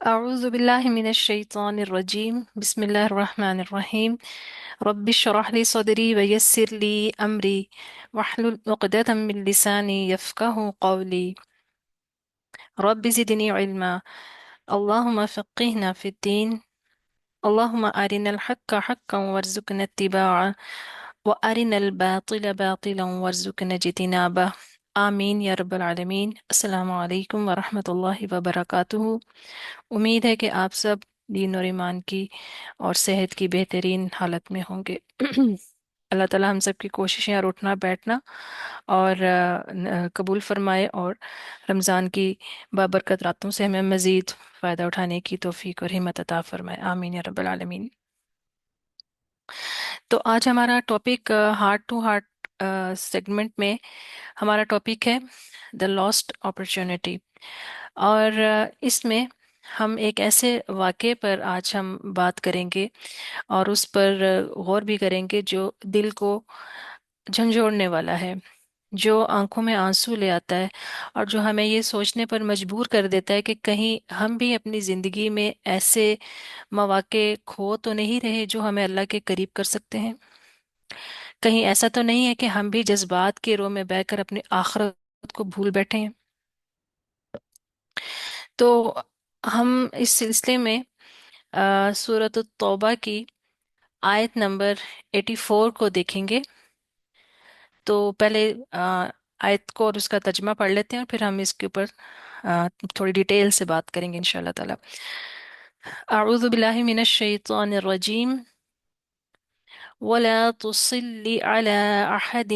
أعوذ بالله من الشيطان الرجيم بسم الله الرحمن الرحيم رب اشرح لي صدري ويسر لي أمري واحلل عقدة من لساني يفقه قولي رب زدني علما اللهم فقهنا في الدين اللهم أرنا الحق حقا وارزقنا اتباعه وأرنا الباطل باطلا وارزقنا اجتنابه آمین یا رب العالمین۔ السلام علیکم ورحمۃ اللہ وبرکاتہ۔ امید ہے کہ آپ سب دین اور ایمان کی اور صحت کی بہترین حالت میں ہوں گے۔ اللہ تعالیٰ ہم سب کی کوششیں اور اٹھنا بیٹھنا اور قبول فرمائے، اور رمضان کی بابرکت راتوں سے ہمیں مزید فائدہ اٹھانے کی توفیق اور ہمت عطا فرمائے، آمین یا رب العالمین۔ تو آج ہمارا topic heart to heart segment میں ہمارا ٹاپک ہے دا لاسٹ اپرچونٹی، اور اس میں ہم ایک ایسے واقعے پر آج ہم بات کریں گے اور اس پر غور بھی کریں گے جو دل کو جھنجھوڑنے والا ہے، جو آنکھوں میں آنسو لے آتا ہے، اور جو ہمیں یہ سوچنے پر مجبور کر دیتا ہے کہ کہیں ہم بھی اپنی زندگی میں ایسے مواقع کھو تو نہیں رہے جو ہمیں اللہ کے قریب کر سکتے ہیں۔ کہیں ایسا تو نہیں ہے کہ ہم بھی جذبات کے رو میں بہہ کر اپنی آخرت کو بھول بیٹھے ہیں۔ تو ہم اس سلسلے میں سورۃ التوبہ کی آیت نمبر 84 کو دیکھیں گے۔ تو پہلے آیت کو اور اس کا ترجمہ پڑھ لیتے ہیں، اور پھر ہم اس کے اوپر تھوڑی ڈیٹیل سے بات کریں گے انشاءاللہ تعالی۔ اعوذ باللہ من الشیطان الرجیم ولا تصل على أحد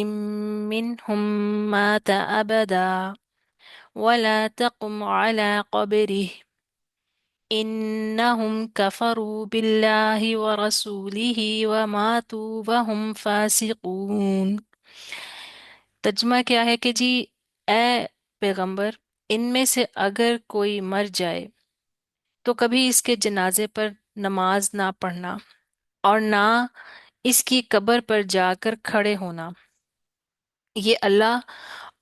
منهم مات أبدا ولا تقم على قبره إنهم كفروا بالله ورسوله وماتوا وهم فاسقون۔ ترجمہ کیا ہے کہ جی اے پیغمبر، ان میں سے اگر کوئی مر جائے تو کبھی اس کے جنازے پر نماز نہ پڑھنا، اور نہ اس کی قبر پر جا کر کھڑے ہونا، یہ اللہ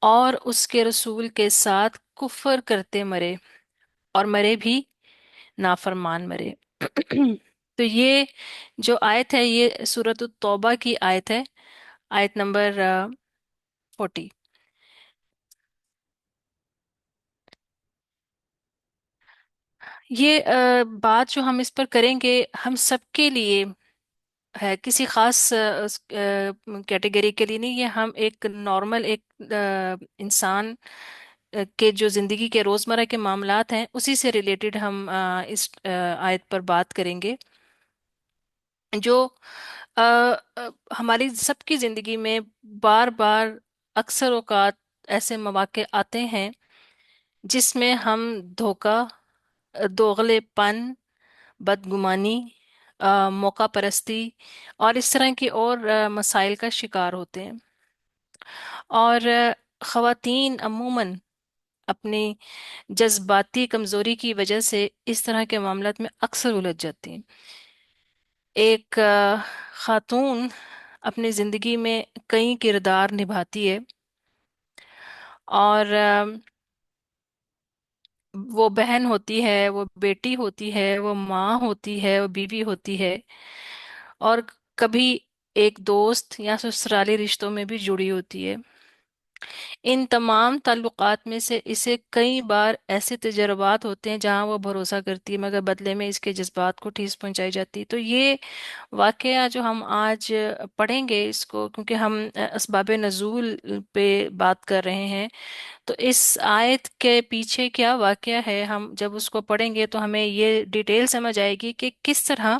اور اس کے رسول کے ساتھ کفر کرتے مرے، اور مرے بھی نافرمان مرے۔ تو یہ جو آیت ہے یہ سورۃ التوبہ کی آیت ہے، آیت نمبر 40۔ یہ بات جو ہم اس پر کریں گے ہم سب کے لیے ہے، کسی خاص کیٹیگری کے لیے نہیں۔ یہ ہم ایک نارمل ایک انسان کے جو زندگی کے روزمرہ کے معاملات ہیں اسی سے ریلیٹڈ ہم اس آیت پر بات کریں گے، جو آ، آ، ہماری سب کی زندگی میں بار بار اکثر اوقات ایسے مواقع آتے ہیں جس میں ہم دھوکہ، دوغلے پن، بدگمانی، موقع پرستی اور اس طرح کی اور مسائل کا شکار ہوتے ہیں، اور خواتین عموماً اپنی جذباتی کمزوری کی وجہ سے اس طرح کے معاملات میں اکثر الجھ جاتی ہیں۔ ایک خاتون اپنی زندگی میں کئی کردار نبھاتی ہے، اور وہ بہن ہوتی ہے، وہ بیٹی ہوتی ہے، وہ ماں ہوتی ہے، وہ بیوی ہوتی ہے، اور کبھی ایک دوست یا سسرالی رشتوں میں بھی جڑی ہوتی ہے۔ ان تمام تعلقات میں سے اسے کئی بار ایسے تجربات ہوتے ہیں جہاں وہ بھروسہ کرتی ہے مگر بدلے میں اس کے جذبات کو ٹھیس پہنچائی جاتی ہے۔ تو یہ واقعہ جو ہم آج پڑھیں گے اس کو، کیونکہ ہم اسباب نزول پہ بات کر رہے ہیں، تو اس آیت کے پیچھے کیا واقعہ ہے ہم جب اس کو پڑھیں گے تو ہمیں یہ ڈیٹیل سمجھ آئے گی کہ کس طرح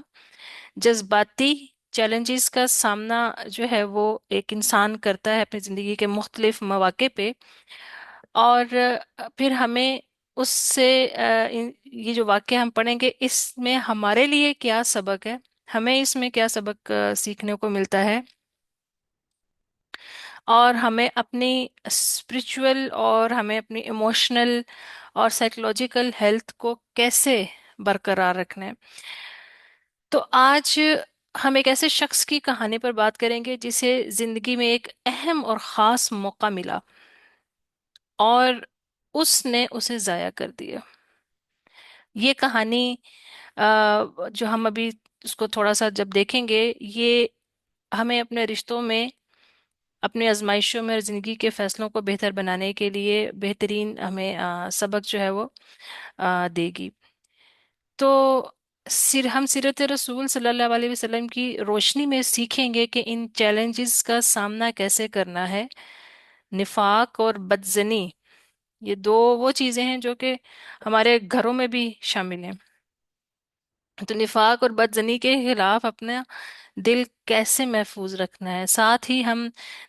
جذباتی چیلنجز کا سامنا جو ہے وہ ایک انسان کرتا ہے اپنی زندگی کے مختلف مواقع پہ، اور پھر ہمیں اس سے یہ جو واقعہ ہم پڑھیں گے اس میں ہمارے لیے کیا سبق ہے، ہمیں اس میں کیا سبق سیکھنے کو ملتا ہے، اور ہمیں اپنی اسپریچول اور ہمیں اپنی ایموشنل اور سائیکولوجیکل ہیلتھ کو کیسے برقرار رکھنا ہے۔ تو آج ہم ایک ایسے شخص کی کہانی پر بات کریں گے جسے زندگی میں ایک اہم اور خاص موقع ملا اور اس نے اسے ضائع کر دیا۔ یہ کہانی جو ہم ابھی اس کو تھوڑا سا جب دیکھیں گے، یہ ہمیں اپنے رشتوں میں، اپنے آزمائشوں میں اور زندگی کے فیصلوں کو بہتر بنانے کے لیے بہترین ہمیں سبق جو ہے وہ دے گی۔ تو ہم سیرت رسول صلی اللہ علیہ وسلم کی روشنی میں سیکھیں گے کہ ان چیلنجز کا سامنا کیسے کرنا ہے۔ نفاق اور بدزنی، یہ دو وہ چیزیں ہیں جو کہ ہمارے گھروں میں بھی شامل ہیں۔ تو نفاق اور بدزنی کے خلاف اپنا دل کیسے محفوظ رکھنا ہے، ساتھ ہی ہم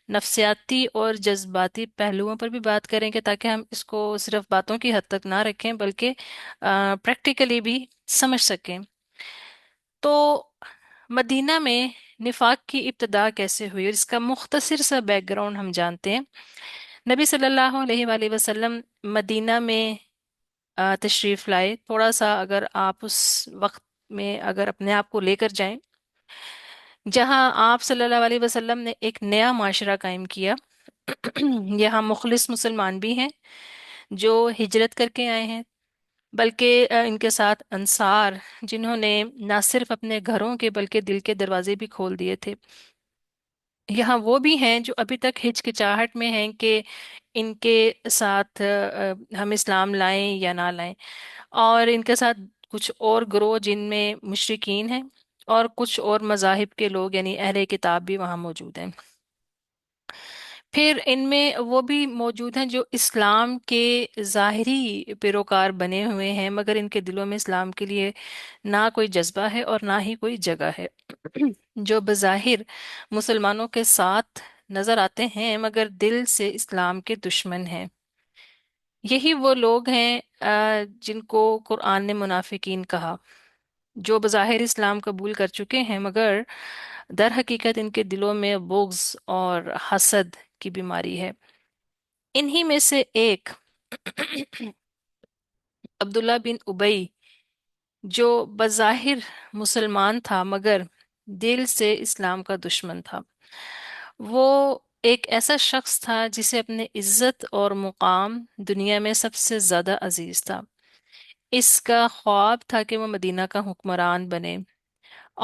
نفسیاتی اور جذباتی پہلوؤں پر بھی بات کریں گے، تاکہ ہم اس کو صرف باتوں کی حد تک نہ رکھیں بلکہ پریکٹیکلی بھی سمجھ سکیں۔ تو مدینہ میں نفاق کی ابتدا کیسے ہوئی، اور اس کا مختصر سا بیک گراؤنڈ ہم جانتے ہیں۔ نبی صلی اللہ علیہ وآلہ وسلم مدینہ میں تشریف لائے۔ تھوڑا سا اگر آپ اس وقت میں اگر اپنے آپ کو لے کر جائیں، جہاں آپ صلی اللہ علیہ وسلم نے ایک نیا معاشرہ قائم کیا۔ یہاں مخلص مسلمان بھی ہیں جو ہجرت کر کے آئے ہیں، بلکہ ان کے ساتھ انصار، جنہوں نے نہ صرف اپنے گھروں کے بلکہ دل کے دروازے بھی کھول دیے تھے۔ یہاں وہ بھی ہیں جو ابھی تک ہچکچاہٹ میں ہیں کہ ان کے ساتھ ہم اسلام لائیں یا نہ لائیں، اور ان کے ساتھ کچھ اور گروہ جن میں مشرکین ہیں، اور کچھ اور مذاہب کے لوگ یعنی اہل کتاب بھی وہاں موجود ہیں۔ پھر ان میں وہ بھی موجود ہیں جو اسلام کے ظاہری پیروکار بنے ہوئے ہیں، مگر ان کے دلوں میں اسلام کے لیے نہ کوئی جذبہ ہے اور نہ ہی کوئی جگہ ہے۔ جو بظاہر مسلمانوں کے ساتھ نظر آتے ہیں مگر دل سے اسلام کے دشمن ہیں۔ یہی وہ لوگ ہیں جن کو قرآن نے منافقین کہا، جو بظاہر اسلام قبول کر چکے ہیں مگر در حقیقت ان کے دلوں میں بغض اور حسد کی بیماری ہے۔ انہی میں سے ایک عبداللہ بن ابی، جو بظاہر مسلمان تھا مگر دل سے اسلام کا دشمن تھا، وہ ایک ایسا شخص تھا جسے اپنے عزت اور مقام دنیا میں سب سے زیادہ عزیز تھا۔ اس کا خواب تھا کہ وہ مدینہ کا حکمران بنے،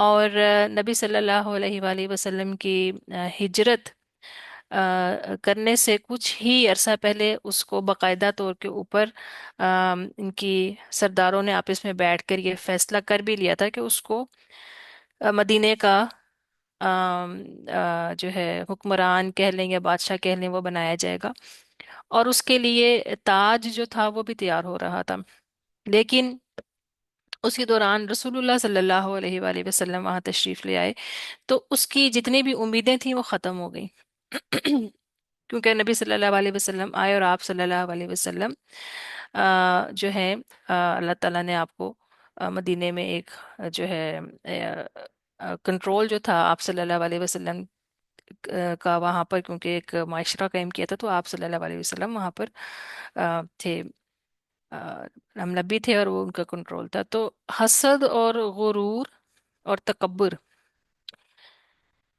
اور نبی صلی اللہ علیہ وآلہ وسلم کی ہجرت کرنے سے کچھ ہی عرصہ پہلے اس کو باقاعدہ طور کے اوپر ان کی سرداروں نے آپس میں بیٹھ کر یہ فیصلہ کر بھی لیا تھا کہ اس کو مدینے کا جو ہے حکمران کہہ لیں یا بادشاہ کہہ لیں وہ بنایا جائے گا، اور اس کے لیے تاج جو تھا وہ بھی تیار ہو رہا تھا۔ لیکن اسی دوران رسول اللہ صلی اللہ علیہ وآلہ وسلم وہاں تشریف لے آئے، تو اس کی جتنی بھی امیدیں تھیں وہ ختم ہو گئیں۔ کیونکہ نبی صلی اللہ علیہ وسلم آئے اور آپ صلی اللہ علیہ وسلم جو ہے اللہ تعالیٰ نے آپ کو مدینے میں ایک جو ہے کنٹرول جو تھا آپ صلی اللہ علیہ وسلم کا وہاں پر، کیونکہ ایک معاشرہ قائم کیا تھا، تو آپ صلی اللہ علیہ وسلم وہاں پر تھے، ہم نبی تھے اور وہ ان کا کنٹرول تھا۔ تو حسد اور غرور اور تکبر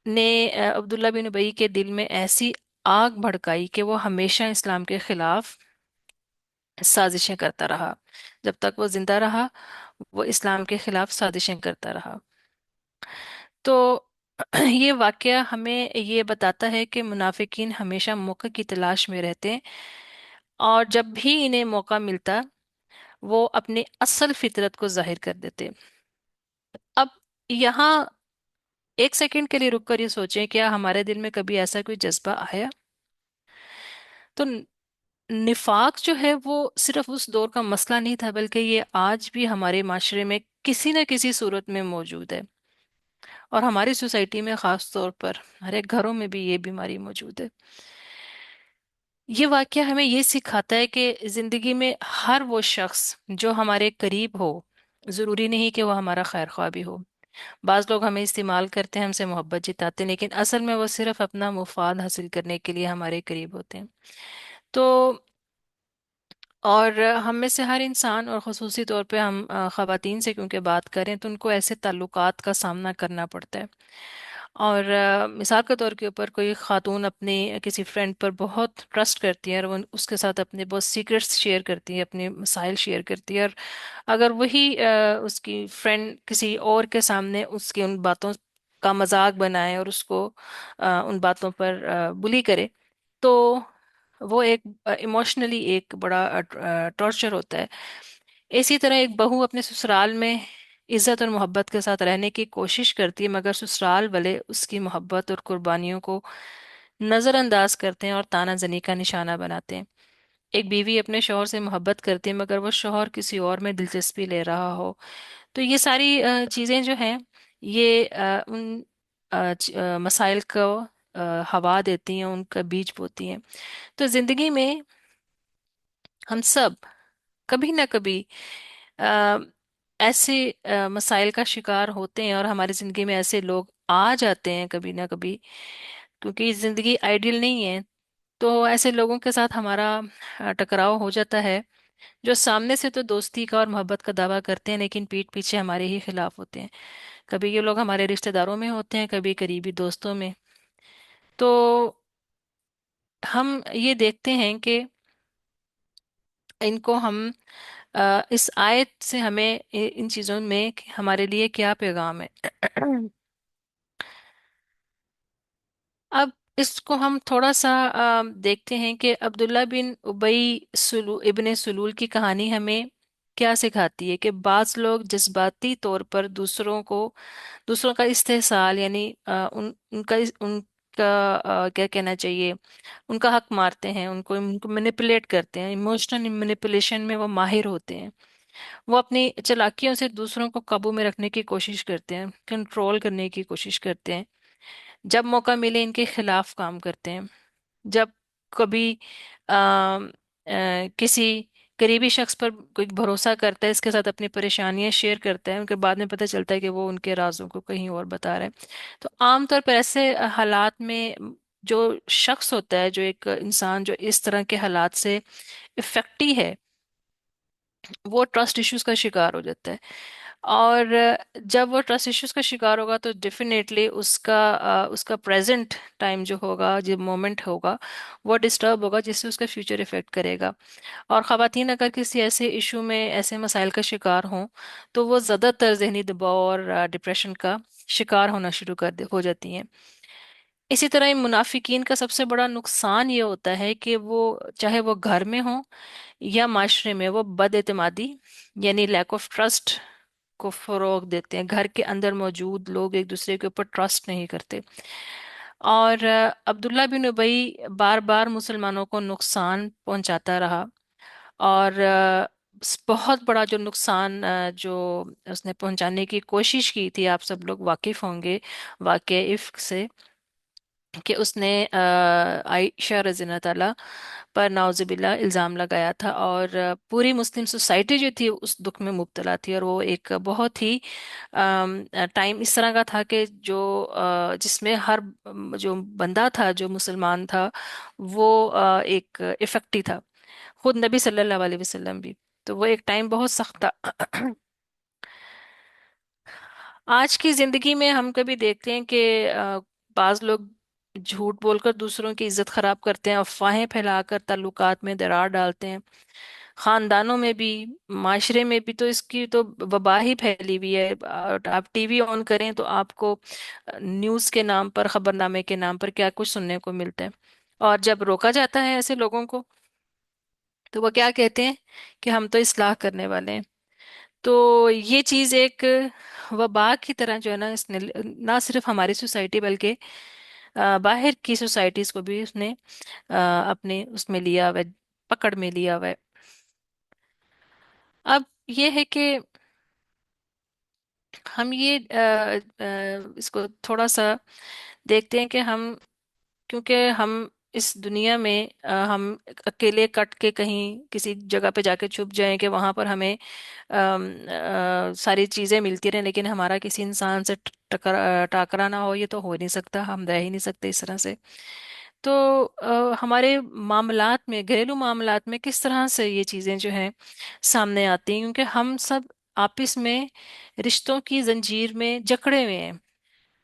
نے عبداللہ بن ابی کے دل میں ایسی آگ بھڑکائی کہ وہ ہمیشہ اسلام کے خلاف سازشیں کرتا رہا۔ جب تک وہ زندہ رہا وہ اسلام کے خلاف سازشیں کرتا رہا۔ تو یہ واقعہ ہمیں یہ بتاتا ہے کہ منافقین ہمیشہ موقع کی تلاش میں رہتے ہیں، اور جب بھی انہیں موقع ملتا وہ اپنی اصل فطرت کو ظاہر کر دیتے۔ اب یہاں ایک سیکنڈ کے لیے رک کر یہ سوچیں، کیا ہمارے دل میں کبھی ایسا کوئی جذبہ آیا؟ تو نفاق جو ہے وہ صرف اس دور کا مسئلہ نہیں تھا، بلکہ یہ آج بھی ہمارے معاشرے میں کسی نہ کسی صورت میں موجود ہے، اور ہماری سوسائٹی میں خاص طور پر ہمارے گھروں میں بھی یہ بیماری موجود ہے۔ یہ واقعہ ہمیں یہ سکھاتا ہے کہ زندگی میں ہر وہ شخص جو ہمارے قریب ہو، ضروری نہیں کہ وہ ہمارا خیر خواہ بھی ہو۔ بعض لوگ ہمیں استعمال کرتے ہیں، ہم سے محبت جتاتے ہیں، لیکن اصل میں وہ صرف اپنا مفاد حاصل کرنے کے لیے ہمارے قریب ہوتے ہیں۔ تو اور ہم میں سے ہر انسان، اور خصوصی طور پہ ہم خواتین سے کیونکہ بات کریں، تو ان کو ایسے تعلقات کا سامنا کرنا پڑتا ہے، اور مثال کے طور کے اوپر کوئی خاتون اپنی کسی فرینڈ پر بہت ٹرسٹ کرتی ہے اور وہ اس کے ساتھ اپنے بہت سیکرٹس شیئر کرتی ہے، اپنے مسائل شیئر کرتی ہے، اور اگر وہی اس کی فرینڈ کسی اور کے سامنے اس کی ان باتوں کا مذاق بنائے اور اس کو ان باتوں پر بلی کرے، تو وہ ایک ایموشنلی ایک بڑا ٹارچر ہوتا ہے۔ اسی طرح ایک بہو اپنے سسرال میں عزت اور محبت کے ساتھ رہنے کی کوشش کرتی ہے، مگر سسرال والے اس کی محبت اور قربانیوں کو نظر انداز کرتے ہیں اور تانا زنی کا نشانہ بناتے ہیں۔ ایک بیوی اپنے شوہر سے محبت کرتی ہے مگر وہ شوہر کسی اور میں دلچسپی لے رہا ہو، تو یہ ساری چیزیں جو ہیں، یہ ان مسائل کو ہوا دیتی ہیں، ان کا بیج بوتی ہیں۔ تو زندگی میں ہم سب کبھی نہ کبھی آ، ایسے مسائل کا شکار ہوتے ہیں، اور ہماری زندگی میں ایسے لوگ آ جاتے ہیں کبھی نہ کبھی، کیونکہ زندگی آئیڈیل نہیں ہے۔ تو ایسے لوگوں کے ساتھ ہمارا ٹکراؤ ہو جاتا ہے، جو سامنے سے تو دوستی کا اور محبت کا دعویٰ کرتے ہیں لیکن پیٹھ پیچھے ہمارے ہی خلاف ہوتے ہیں۔ کبھی یہ لوگ ہمارے رشتہ داروں میں ہوتے ہیں، کبھی قریبی دوستوں میں۔ تو ہم یہ دیکھتے ہیں کہ ان کو ہم اس آیت سے ہمیں ان چیزوں میں ہمارے لیے کیا پیغام ہے۔ اب اس کو ہم تھوڑا سا دیکھتے ہیں کہ عبداللہ بن ابئی ابن سلول کی کہانی ہمیں کیا سکھاتی ہے کہ بعض لوگ جذباتی طور پر دوسروں کا استحصال، یعنی ان کا کیا کہنا چاہیے، ان کا حق مارتے ہیں، ان کو مینیپولیٹ کرتے ہیں، ایموشنل مینیپولیشن میں وہ ماہر ہوتے ہیں۔ وہ اپنی چالاکیوں سے دوسروں کو قابو میں رکھنے کی کوشش کرتے ہیں، کنٹرول کرنے کی کوشش کرتے ہیں، جب موقع ملے ان کے خلاف کام کرتے ہیں۔ جب کبھی آم، کسی قریبی شخص پر کوئی بھروسہ کرتا ہے، اس کے ساتھ اپنی پریشانیاں شیئر کرتا ہے، ان کے بعد میں پتہ چلتا ہے کہ وہ ان کے رازوں کو کہیں اور بتا رہا ہے۔ تو عام طور پر ایسے حالات میں جو شخص ہوتا ہے، جو ایک انسان جو اس طرح کے حالات سے افیکٹی ہے، وہ ٹرسٹ ایشوز کا شکار ہو جاتا ہے۔ اور جب وہ ٹرسٹ ایشوز کا شکار ہوگا تو ڈیفینیٹلی اس کا پریزنٹ ٹائم جو ہوگا، جو مومنٹ ہوگا، وہ ڈسٹرب ہوگا، جس سے اس کا فیوچر افیکٹ کرے گا۔ اور خواتین اگر کسی ایسے ایشو میں، ایسے مسائل کا شکار ہوں، تو وہ زیادہ تر ذہنی دباؤ اور ڈپریشن کا شکار ہونا شروع ہو جاتی ہیں۔ اسی طرح ان منافقین کا سب سے بڑا نقصان یہ ہوتا ہے کہ وہ، چاہے وہ گھر میں ہوں یا معاشرے میں، وہ بد اعتمادی یعنی لیک آف ٹرسٹ کو فروغ دیتے ہیں۔ گھر کے اندر موجود لوگ ایک دوسرے کے اوپر ٹرسٹ نہیں کرتے۔ اور عبداللہ بن ابئی بار بار مسلمانوں کو نقصان پہنچاتا رہا، اور بہت بڑا جو نقصان جو اس نے پہنچانے کی کوشش کی تھی، آپ سب لوگ واقف ہوں گے واقع افک سے، کہ اس نے عائشہ رضی اللہ تعالیٰ پر نعوذ باللہ الزام لگایا تھا، اور پوری مسلم سوسائٹی جو تھی اس دکھ میں مبتلا تھی، اور وہ ایک بہت ہی ٹائم اس طرح کا تھا کہ جس میں ہر جو بندہ تھا، جو مسلمان تھا، وہ ایک افیکٹی تھا، خود نبی صلی اللہ علیہ وسلم بھی۔ تو وہ ایک ٹائم بہت سخت تھا۔ آج کی زندگی میں ہم کبھی دیکھتے ہیں کہ بعض لوگ جھوٹ بول کر دوسروں کی عزت خراب کرتے ہیں، افواہیں پھیلا کر تعلقات میں درار ڈالتے ہیں، خاندانوں میں بھی، معاشرے میں بھی۔ تو اس کی تو وبا ہی پھیلی ہوئی ہے۔ آپ ٹی وی آن کریں تو آپ کو نیوز کے نام پر، خبر نامے کے نام پر کیا کچھ سننے کو ملتا ہے۔ اور جب روکا جاتا ہے ایسے لوگوں کو، تو وہ کیا کہتے ہیں کہ ہم تو اصلاح کرنے والے ہیں۔ تو یہ چیز ایک وبا کی طرح جو ہے نا، اس نے نہ صرف ہماری سوسائٹی بلکہ باہر کی سوسائٹیز کو بھی اس نے اپنے اس میں لیا ہوا ہے، پکڑ میں لیا ہوا ہے۔ اب یہ ہے کہ ہم یہ اس کو تھوڑا سا دیکھتے ہیں کہ ہم، کیونکہ ہم اس دنیا میں ہم اکیلے کٹ کے کہیں کسی جگہ پہ جا کے چھپ جائیں کہ وہاں پر ہمیں ساری چیزیں ملتی رہیں، لیکن ہمارا کسی انسان سے ٹاکرا نہ ہو، یہ تو ہو نہیں سکتا، ہم رہ ہی نہیں سکتے اس طرح سے۔ تو ہمارے معاملات میں، گھریلو معاملات میں کس طرح سے یہ چیزیں جو ہیں سامنے آتی ہیں، کیونکہ ہم سب آپس میں رشتوں کی زنجیر میں جکڑے ہوئے ہیں۔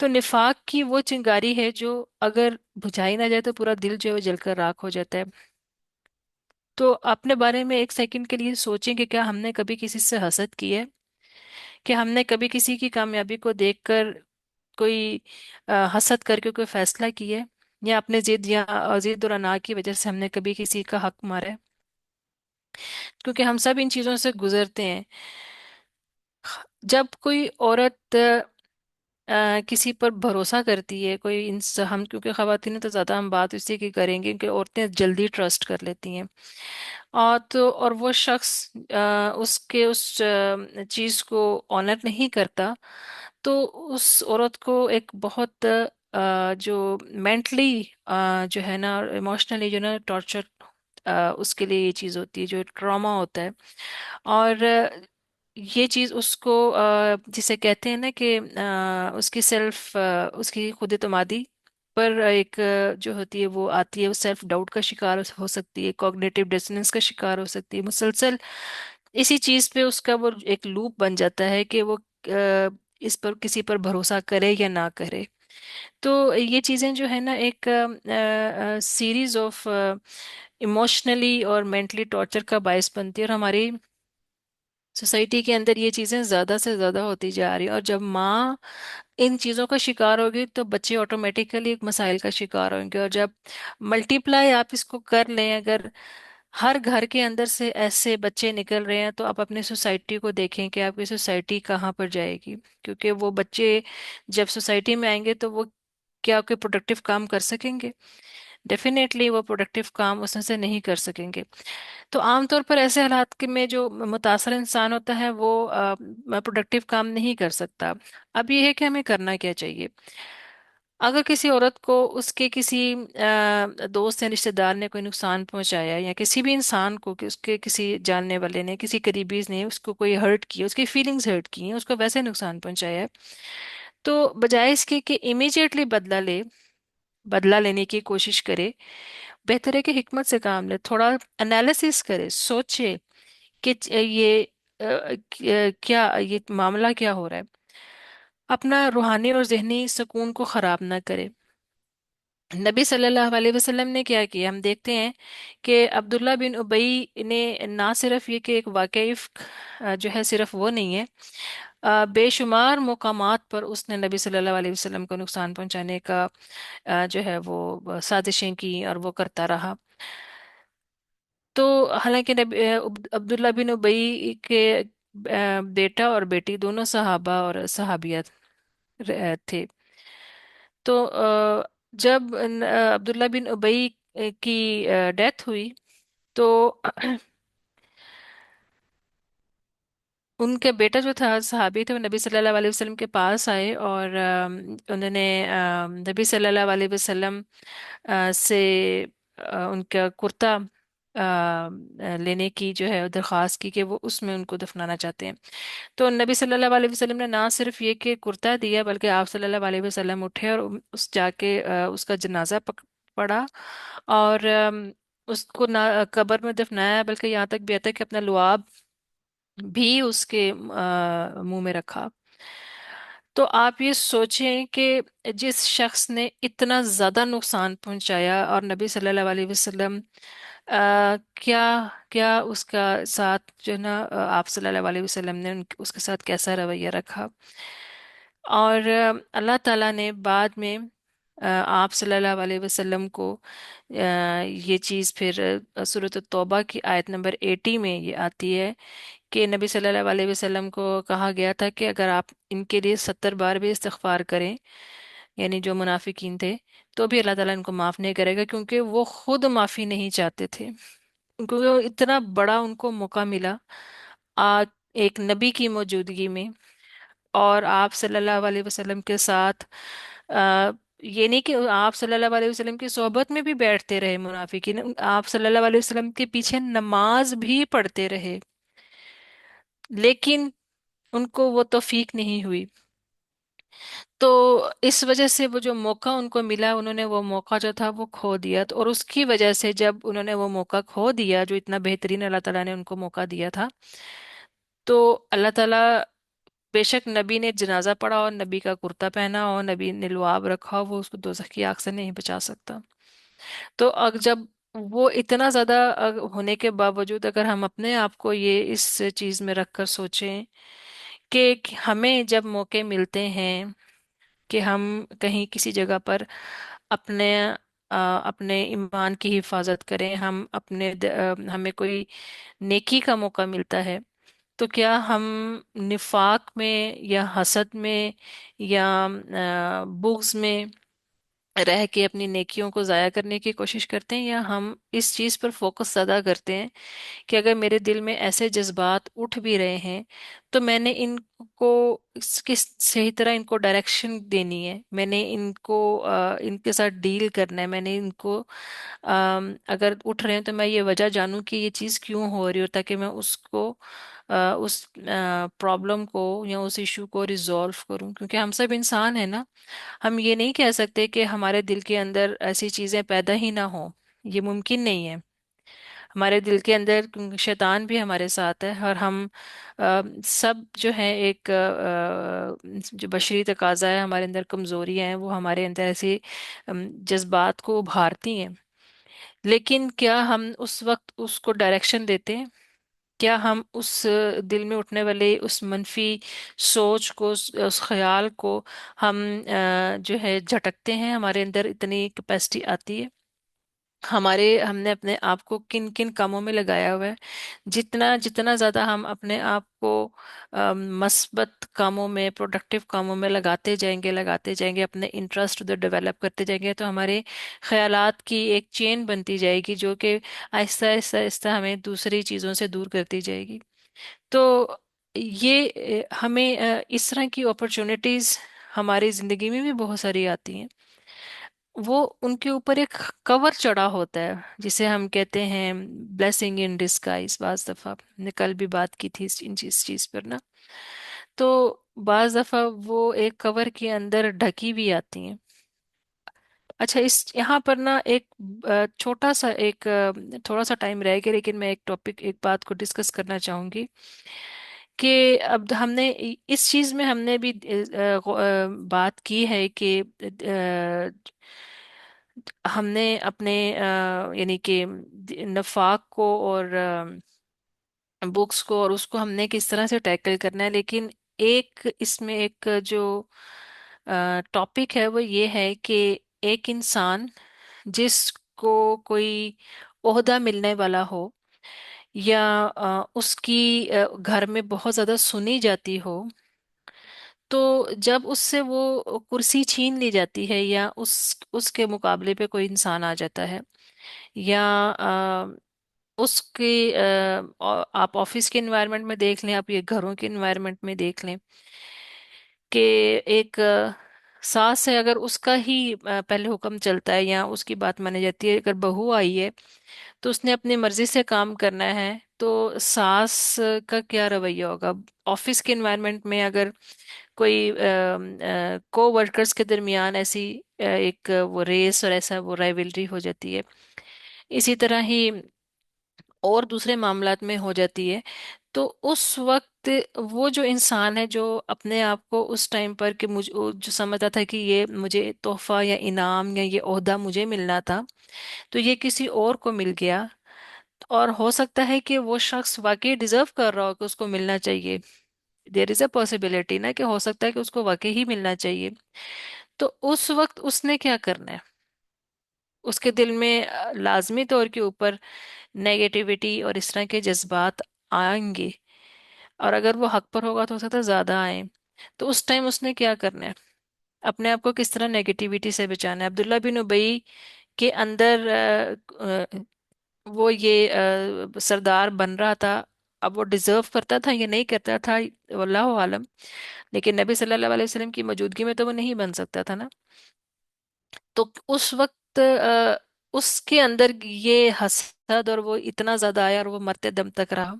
تو نفاق کی وہ چنگاری ہے جو اگر بجھائی نہ جائے تو پورا دل جو ہے وہ جل کر راکھ ہو جاتا ہے. تو اپنے بارے میں ایک سیکنڈ کے لیے سوچیں کہ کیا ہم نے کبھی کسی سے حسد کی ہے؟ کہ ہم نے کبھی کسی کی کامیابی کو دیکھ کر کوئی حسد کر کے کوئی فیصلہ کیا ہے؟ یا اپنے ضد یا ضد اور انا کی وجہ سے ہم نے کبھی کسی کا حق مارا ہے؟ کیونکہ ہم سب ان چیزوں سے گزرتے ہیں. جب کوئی عورت کسی پر بھروسہ کرتی ہے، کوئی ہم کیونکہ خواتین ہیں تو زیادہ ہم بات اسی کی کریں گے کہ عورتیں جلدی ٹرسٹ کر لیتی ہیں. اور وہ شخص اس چیز کو آنر نہیں کرتا، تو اس عورت کو ایک بہت جو مینٹلی جو ہے نا، ایموشنلی جو ہے نا ٹارچر اس کے لیے یہ چیز ہوتی ہے، جو ٹراما ہوتا ہے. اور یہ چیز اس کو جسے کہتے ہیں نا کہ اس کی اس کی خود اعتمادی پر ایک جو ہوتی ہے وہ آتی ہے، وہ سیلف ڈاؤٹ کا شکار ہو سکتی ہے، کوگنیٹو ڈیسوننس کا شکار ہو سکتی ہے. مسلسل اسی چیز پہ اس کا وہ ایک لوپ بن جاتا ہے کہ وہ اس پر کسی پر بھروسہ کرے یا نہ کرے. تو یہ چیزیں جو ہے نا ایک سیریز آف ایموشنلی اور مینٹلی ٹارچر کا باعث بنتی ہے، اور ہماری سوسائٹی کے اندر یہ چیزیں زیادہ سے زیادہ ہوتی جا رہی ہیں. اور جب ماں ان چیزوں کا شکار ہوگی تو بچے آٹومیٹیکلی ایک مسائل کا شکار ہوں گے. اور جب ملٹی پلائی آپ اس کو کر لیں، اگر ہر گھر کے اندر سے ایسے بچے نکل رہے ہیں تو آپ اپنی سوسائٹی کو دیکھیں کہ آپ کی سوسائٹی کہاں پر جائے گی. کیونکہ وہ بچے جب سوسائٹی میں آئیں گے تو وہ کیا کوئی پروڈکٹیو کام کر سکیں گے؟ ڈیفینیٹلی وہ پروڈکٹیو کام اس میں سے نہیں کر سکیں گے. تو عام طور پر ایسے حالات میں جو متاثر انسان ہوتا ہے وہ پروڈکٹیو کام نہیں کر سکتا. اب یہ ہے کہ ہمیں کرنا کیا چاہیے. اگر کسی عورت کو اس کے کسی دوست یا رشتہ دار نے کوئی نقصان پہنچایا، یا کسی بھی انسان کو کہ اس کے کسی جاننے والے نے، کسی قریبی نے اس کو کوئی ہرٹ کیا، اس کی فیلنگز ہرٹ کی ہیں، اس کو ویسے نقصان پہنچایا ہے، تو بجائے اس کے کہ امیجیٹلی بدلہ لینے کی کوشش کرے، بہتر ہے کہ حکمت سے کام لے، تھوڑا انالیسس کرے، سوچے کہ کیا یہ معاملہ کیا ہو رہا ہے. اپنا روحانی اور ذہنی سکون کو خراب نہ کرے. نبی صلی اللہ علیہ وسلم نے کیا کیا ہم دیکھتے ہیں کہ عبداللہ بن ابئی نے نہ صرف یہ کہ ایک واقعی جو ہے صرف وہ نہیں ہے، بے شمار مقامات پر اس نے نبی صلی اللہ علیہ وسلم کو نقصان پہنچانے کا جو ہے وہ سازشیں کی اور وہ کرتا رہا. تو حالانکہ عبداللہ بن ابئی کے بیٹا اور بیٹی دونوں صحابہ اور صحابیات تھے. تو جب عبداللہ بن ابئی کی ڈیتھ ہوئی تو ان کے بیٹا جو تھا صحابی تھے، وہ نبی صلی اللہ علیہ وسلم کے پاس آئے اور انہوں نے نبی صلی اللہ علیہ وسلم سے ان کا کرتا لینے کی جو ہے درخواست کی کہ وہ اس میں ان کو دفنانا چاہتے ہیں. تو نبی صلی اللہ علیہ وسلم نے نہ صرف یہ کہ کرتا دیا، بلکہ آپ صلی اللہ علیہ وسلم اٹھے اور اس جا کے اس کا جنازہ پڑا، اور اس کو نہ قبر میں دفنایا، بلکہ یہاں تک بھی آتا ہے کہ اپنا لعاب بھی اس کے منہ میں رکھا. تو آپ یہ سوچیں کہ جس شخص نے اتنا زیادہ نقصان پہنچایا اور نبی صلی اللہ علیہ وسلم کیا کیا اس کا ساتھ جو ہے نا آپ صلی اللہ علیہ وسلم نے اس کے ساتھ کیسا رویہ رکھا. اور اللہ تعالیٰ نے بعد میں آپ صلی اللہ علیہ وسلم کو یہ چیز پھر سورۃ التوبہ کی آیت نمبر 80 میں یہ آتی ہے کہ نبی صلی اللہ علیہ وسلم کو کہا گیا تھا کہ اگر آپ ان کے لیے 70 بار بھی استغفار کریں، یعنی جو منافقین تھے، تو بھی اللہ تعالیٰ ان کو معاف نہیں کرے گا، کیونکہ وہ خود معافی نہیں چاہتے تھے. کیونکہ وہ اتنا بڑا ان کو موقع ملا ایک نبی کی موجودگی میں، اور آپ صلی اللہ علیہ وسلم کے ساتھ یہ نہیں کہ آپ صلی اللہ علیہ وسلم کی صحبت میں بھی بیٹھتے رہے منافقین، آپ صلی اللہ علیہ وسلم کے پیچھے نماز بھی پڑھتے رہے، لیکن ان کو وہ توفیق نہیں ہوئی. تو اس وجہ سے وہ جو موقع ان کو ملا، انہوں نے وہ موقع جو تھا وہ کھو دیا. اور اس کی وجہ سے جب انہوں نے وہ موقع کھو دیا جو اتنا بہترین اللہ تعالیٰ نے ان کو موقع دیا تھا، تو اللہ تعالیٰ بے شک نبی نے جنازہ پڑھا اور نبی کا کرتا پہنا اور نبی نے لعاب رکھا ہو، وہ اس کو دوزخ کی آگ سے نہیں بچا سکتا۔ تو جب وہ اتنا زیادہ ہونے کے باوجود اگر ہم اپنے آپ کو یہ اس چیز میں رکھ کر سوچیں کہ ہمیں جب موقع ملتے ہیں کہ ہم کہیں کسی جگہ پر اپنے اپنے ایمان کی حفاظت کریں، ہم ہمیں کوئی نیکی کا موقع ملتا ہے، تو کیا ہم نفاق میں یا حسد میں یا بغض میں رہ کے اپنی نیکیوں کو ضائع کرنے کی کوشش کرتے ہیں، یا ہم اس چیز پر فوکس زیادہ کرتے ہیں کہ اگر میرے دل میں ایسے جذبات اٹھ بھی رہے ہیں تو میں نے ان کو کس صحیح طرح ان کو ڈائریکشن دینی ہے، میں نے ان کو ان کے ساتھ ڈیل کرنا ہے، میں نے ان کو اگر اٹھ رہے ہیں تو میں یہ وجہ جانوں کہ یہ چیز کیوں ہو رہی ہو، تاکہ میں اس کو اس پرابلم کو یا اس ایشو کو ریزالو کروں، کیونکہ ہم سب انسان ہیں نا۔ ہم یہ نہیں کہہ سکتے کہ ہمارے دل کے اندر ایسی چیزیں پیدا ہی نہ ہوں، یہ ممکن نہیں ہے۔ ہمارے دل کے اندر شیطان بھی ہمارے ساتھ ہے، اور ہم سب جو ہے ایک جو بشری تقاضا ہے، ہمارے اندر کمزوریاں ہیں، وہ ہمارے اندر ایسی جذبات کو ابھارتی ہیں۔ لیکن کیا ہم اس وقت اس کو ڈائریکشن دیتے ہیں؟ کیا ہم اس دل میں اٹھنے والے اس منفی سوچ کو، اس خیال کو ہم جو ہے جھٹکتے ہیں؟ ہمارے اندر اتنی کیپیسٹی آتی ہے؟ ہم نے اپنے آپ کو کن کن کاموں میں لگایا ہوا ہے؟ جتنا جتنا زیادہ ہم اپنے آپ کو مثبت کاموں میں، پروڈکٹیو کاموں میں لگاتے جائیں گے، اپنے انٹرسٹ ادھر ڈیولپ کرتے جائیں گے، تو ہمارے خیالات کی ایک چین بنتی جائے گی جو کہ آہستہ آہستہ آہستہ ہمیں دوسری چیزوں سے دور کرتی جائے گی۔ تو یہ ہمیں اس طرح کی اپرچونٹیز ہماری زندگی میں بھی بہت ساری آتی ہیں، وہ ان کے اوپر ایک کور چڑھا ہوتا ہے جسے ہم کہتے ہیں بلیسنگ ان ڈسگائز۔ بعض دفعہ ہم نے کل بھی بات کی تھی اس چیز پر نا، تو بعض دفعہ وہ ایک کور کے اندر ڈھکی بھی آتی ہیں۔ اچھا، یہاں پر نا ایک چھوٹا سا ایک تھوڑا سا ٹائم رہ گیا، لیکن میں ایک بات کو ڈسکس کرنا چاہوں گی کہ اب ہم نے اس چیز میں ہم نے بھی بات کی ہے کہ ہم نے اپنے یعنی کہ نفاق کو اور بکس کو اور اس کو ہم نے کس طرح سے ٹیکل کرنا ہے، لیکن ایک اس میں ایک جو ٹاپک ہے وہ یہ ہے کہ ایک انسان جس کو کوئی عہدہ ملنے والا ہو، یا اس کی گھر میں بہت زیادہ سنی جاتی ہو، تو جب اس سے وہ کرسی چھین لی جاتی ہے، یا اس کے مقابلے پہ کوئی انسان آ جاتا ہے، یا اس کے آپ آفس کے انوائرمنٹ میں دیکھ لیں، آپ یہ گھروں کے انوائرمنٹ میں دیکھ لیں کہ ایک ساس ہے، اگر اس کا ہی پہلے حکم چلتا ہے یا اس کی بات مانی جاتی ہے، اگر بہو آئی ہے تو اس نے اپنی مرضی سے کام کرنا ہے، تو ساس کا کیا رویہ ہوگا؟ آفس کے انوائرمنٹ میں اگر کوئی کو ورکرز کے درمیان ایسی ایک وہ ریس اور ایسا وہ رائیولری ہو جاتی ہے، اسی طرح ہی اور دوسرے معاملات میں ہو جاتی ہے، تو اس وقت وہ جو انسان ہے جو اپنے آپ کو اس ٹائم پر کہ مجھے جو سمجھتا تھا کہ یہ مجھے تحفہ یا انعام یا یہ عہدہ مجھے ملنا تھا، تو یہ کسی اور کو مل گیا، اور ہو سکتا ہے کہ وہ شخص واقعی ڈیزرو کر رہا ہو کہ اس کو ملنا چاہیے، دیر از اے پاسبلٹی نا کہ ہو سکتا ہے کہ اس کو واقعی ہی ملنا چاہیے، تو اس وقت اس نے کیا کرنا ہے؟ اس کے دل میں لازمی طور کے اوپر نیگیٹیوٹی اور اس طرح کے جذبات آئیں گے، اور اگر وہ حق پر ہوگا تو ہو سکتا ہے زیادہ آئیں، تو اس ٹائم اس نے کیا کرنا ہے؟ اپنے آپ کو کس طرح نیگیٹیوٹی سے بچانا ہے؟ عبداللہ بن ابئی کے اندر وہ یہ سردار بن رہا تھا، اب وہ ڈیزرو کرتا تھا یا نہیں کرتا تھا واللہ عالم، لیکن نبی صلی اللہ علیہ وسلم کی موجودگی میں تو وہ نہیں بن سکتا تھا نا۔ تو اس وقت اس کے اندر یہ حسد اور وہ اتنا زیادہ آیا اور وہ مرتے دم تک رہا۔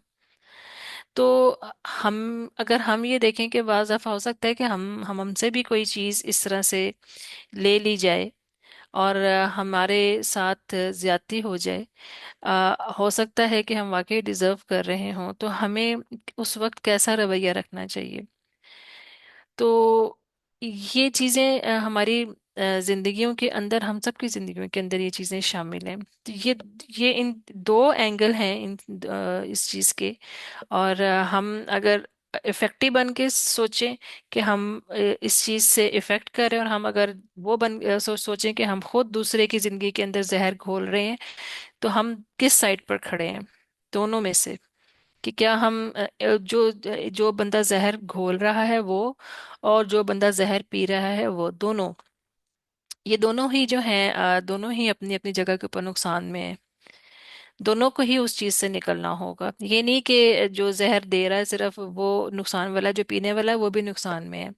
تو ہم اگر ہم یہ دیکھیں کہ بعض دفعہ ہو سکتا ہے کہ ہم سے بھی کوئی چیز اس طرح سے لے لی جائے اور ہمارے ساتھ زیادتی ہو جائے، ہو سکتا ہے کہ ہم واقعی ڈیزرو کر رہے ہوں، تو ہمیں اس وقت کیسا رویہ رکھنا چاہیے؟ تو یہ چیزیں ہماری زندگیوں کے اندر، ہم سب کی زندگیوں کے اندر یہ چیزیں شامل ہیں. تو یہ ان دو اینگل ہیں اس چیز کے. اور ہم اگر افیکٹو بن کے سوچیں کہ ہم اس چیز سے افیکٹ کر رہے ہیں، اور ہم اگر وہ سوچیں کہ ہم خود دوسرے کی زندگی کے اندر زہر گھول رہے ہیں، تو ہم کس سائڈ پر کھڑے ہیں دونوں میں سے؟ کہ کیا ہم جو بندہ زہر گھول رہا ہے وہ، اور جو بندہ زہر پی رہا ہے وہ، دونوں، یہ دونوں ہی جو ہیں دونوں ہی اپنی اپنی جگہ کے اوپر نقصان میں ہیں. دونوں کو ہی اس چیز سے نکلنا ہوگا. یہ نہیں کہ جو زہر دے رہا ہے صرف وہ نقصان والا، جو پینے والا ہے وہ بھی نقصان میں ہے.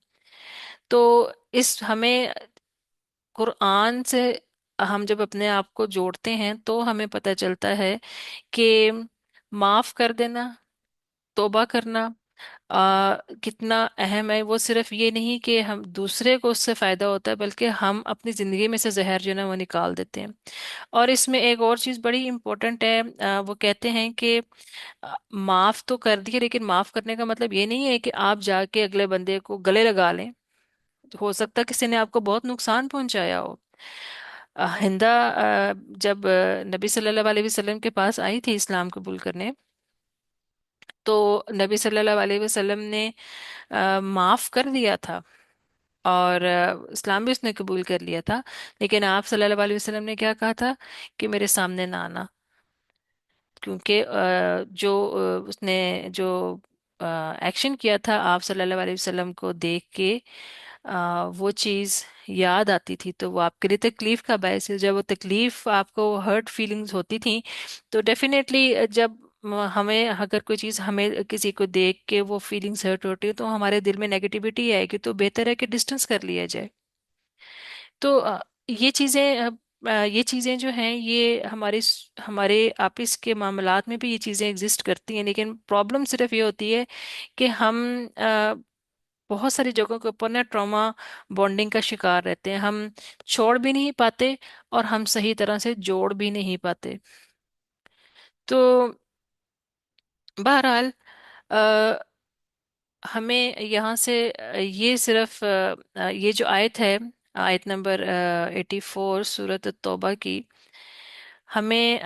تو اس ہمیں قرآن سے ہم جب اپنے آپ کو جوڑتے ہیں تو ہمیں پتہ چلتا ہے کہ معاف کر دینا، توبہ کرنا کتنا اہم ہے. وہ صرف یہ نہیں کہ ہم دوسرے کو اس سے فائدہ ہوتا ہے، بلکہ ہم اپنی زندگی میں سے زہر جو ہے نا وہ نکال دیتے ہیں. اور اس میں ایک اور چیز بڑی امپورٹنٹ ہے. وہ کہتے ہیں کہ معاف تو کر دیے، لیکن معاف کرنے کا مطلب یہ نہیں ہے کہ آپ جا کے اگلے بندے کو گلے لگا لیں. ہو سکتا ہے کسی نے آپ کو بہت نقصان پہنچایا ہو. ہندا جب نبی صلی اللہ علیہ وسلم کے پاس آئی تھی اسلام قبول کرنے، تو نبی صلی اللہ علیہ وسلم نے معاف کر دیا تھا، اور اسلام بھی اس نے قبول کر لیا تھا. لیکن آپ صلی اللہ علیہ وسلم نے کیا کہا تھا کہ میرے سامنے نہ آنا. کیونکہ جو اس نے جو ایکشن کیا تھا آپ صلی اللہ علیہ وسلم کو دیکھ کے، وہ چیز یاد آتی تھی، تو وہ آپ کے لیے تکلیف کا باعث ہے. جب وہ تکلیف آپ کو ہرٹ فیلنگز ہوتی تھیں، تو ڈیفینیٹلی جب ہمیں اگر کوئی چیز ہمیں کسی کو دیکھ کے وہ فیلنگز ہرٹ ہوتی ہے، تو ہمارے دل میں نیگیٹیوٹی آئے گی. تو بہتر ہے کہ ڈسٹنس کر لیا جائے. تو یہ چیزیں یہ چیزیں جو ہیں یہ ہمارے آپس کے معاملات میں بھی یہ چیزیں ایگزسٹ کرتی ہیں. لیکن پرابلم صرف یہ ہوتی ہے کہ ہم بہت ساری جگہوں کے اوپر نا ٹراما بونڈنگ کا شکار رہتے ہیں. ہم چھوڑ بھی نہیں پاتے، اور ہم صحیح طرح سے جوڑ بھی نہیں پاتے. تو بہرحال ہمیں یہاں سے یہ صرف یہ جو آیت ہے، آیت نمبر 84 سورۃ التوبہ کی، ہمیں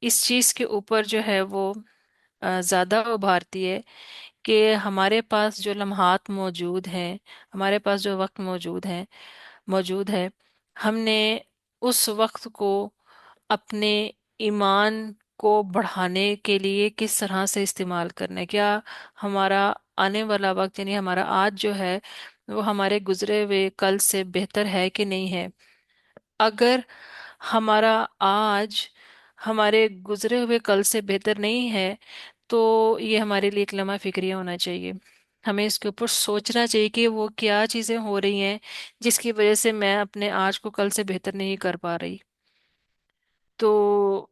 اس چیز کے اوپر جو ہے وہ زیادہ ابھارتی ہے کہ ہمارے پاس جو لمحات موجود ہیں، ہمارے پاس جو وقت موجود ہے، ہم نے اس وقت کو اپنے ایمان کو بڑھانے کے لیے کس طرح سے استعمال کرنا ہے. کیا ہمارا آنے والا وقت، یعنی ہمارا آج جو ہے، وہ ہمارے گزرے ہوئے کل سے بہتر ہے کہ نہیں ہے؟ اگر ہمارا آج ہمارے گزرے ہوئے کل سے بہتر نہیں ہے، تو یہ ہمارے لیے ایک لمحہ فکریہ ہونا چاہیے. ہمیں اس کے اوپر سوچنا چاہیے کہ وہ کیا چیزیں ہو رہی ہیں جس کی وجہ سے میں اپنے آج کو کل سے بہتر نہیں کر پا رہی. تو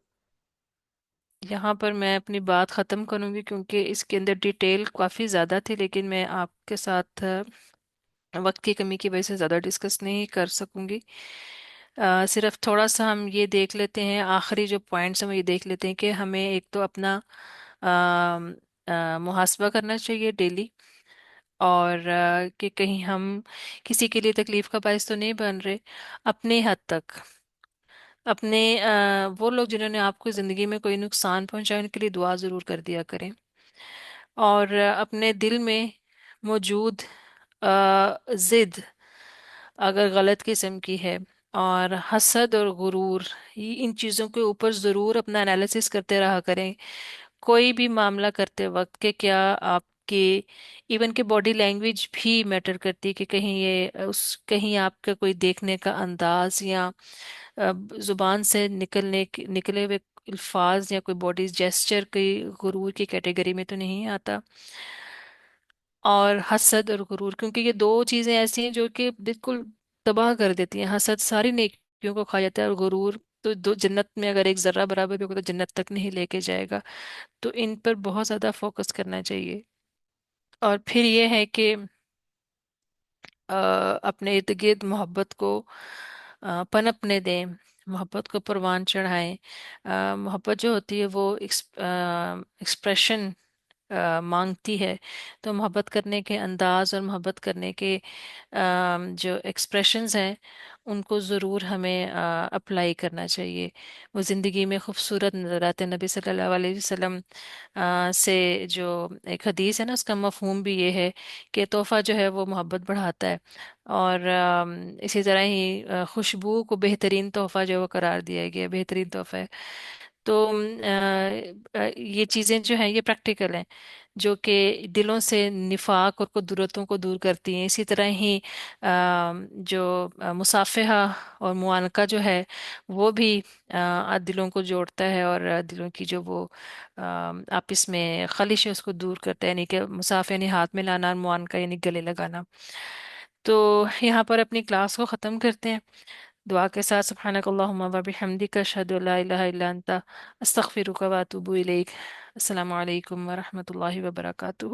یہاں پر میں اپنی بات ختم کروں گی، کیونکہ اس کے اندر ڈیٹیل کافی زیادہ تھی، لیکن میں آپ کے ساتھ وقت کی کمی کی وجہ سے زیادہ ڈسکس نہیں کر سکوں گی. صرف تھوڑا سا ہم یہ دیکھ لیتے ہیں، آخری جو پوائنٹس ہیں وہ یہ دیکھ لیتے ہیں کہ ہمیں ایک تو اپنا آم، محاسبہ کرنا چاہیے ڈیلی، اور کہ کہیں ہم کسی کے لیے تکلیف کا باعث تو نہیں بن رہے. اپنے حد تک اپنے وہ لوگ جنہوں نے آپ کو زندگی میں کوئی نقصان پہنچایا، ان کے لیے دعا ضرور کر دیا کریں. اور اپنے دل میں موجود ضد اگر غلط قسم کی ہے، اور حسد اور غرور، ان چیزوں کے اوپر ضرور اپنا انالیسس کرتے رہا کریں کوئی بھی معاملہ کرتے وقت. کہ کیا آپ کے ایون کہ باڈی لینگویج بھی میٹر کرتی ہے، کہ کہیں کہیں آپ کا کوئی دیکھنے کا انداز، یا زبان سے نکلے ہوئے الفاظ، یا کوئی باڈی جیسچر کوئی غرور کی کیٹیگری میں تو نہیں آتا. اور حسد اور غرور، کیونکہ یہ دو چیزیں ایسی ہیں جو کہ بالکل تباہ کر دیتی ہیں. حسد ساری نیکیوں کو کھا جاتا ہے، اور غرور تو دو جنت میں اگر ایک ذرہ برابر بھی ہوگا تو جنت تک نہیں لے کے جائے گا. تو ان پر بہت زیادہ فوکس کرنا چاہیے. اور پھر یہ ہے کہ اپنے ارد گرد محبت کو پنپنے دیں، محبت کو پروان چڑھائیں. محبت جو ہوتی ہے وہ ایکسپریشن مانگتی ہے، تو محبت کرنے کے انداز اور محبت کرنے کے جو ایکسپریشنز ہیں ان کو ضرور ہمیں اپلائی کرنا چاہیے۔ وہ زندگی میں خوبصورت نظر آتے ہیں۔ نبی صلی اللہ علیہ وسلم سے جو ایک حدیث ہے نا، اس کا مفہوم بھی یہ ہے کہ تحفہ جو ہے وہ محبت بڑھاتا ہے، اور اسی طرح ہی خوشبو کو بہترین تحفہ جو ہے وہ قرار دیا گیا ہے، بہترین تحفہ ہے۔ تو یہ چیزیں جو ہیں یہ پریکٹیکل ہیں، جو کہ دلوں سے نفاق اور قدرتوں کو دور کرتی ہیں۔ اسی طرح ہی جو مصافحہ اور معانقہ جو ہے وہ بھی دلوں کو جوڑتا ہے، اور دلوں کی جو وہ آپس میں خلش ہے اس کو دور کرتا ہے، یعنی کہ مصافحہ یعنی ہاتھ میں لانا، اور معانقہ یعنی گلے لگانا۔ تو یہاں پر اپنی کلاس کو ختم کرتے ہیں دعا کے ساتھ۔ سبحانک اللہم و بحمدک، اشہد ان لا الہ الا انت، استغفرک و اتوب الیک۔ السلام علیکم ورحمۃ اللہ وبرکاتہ۔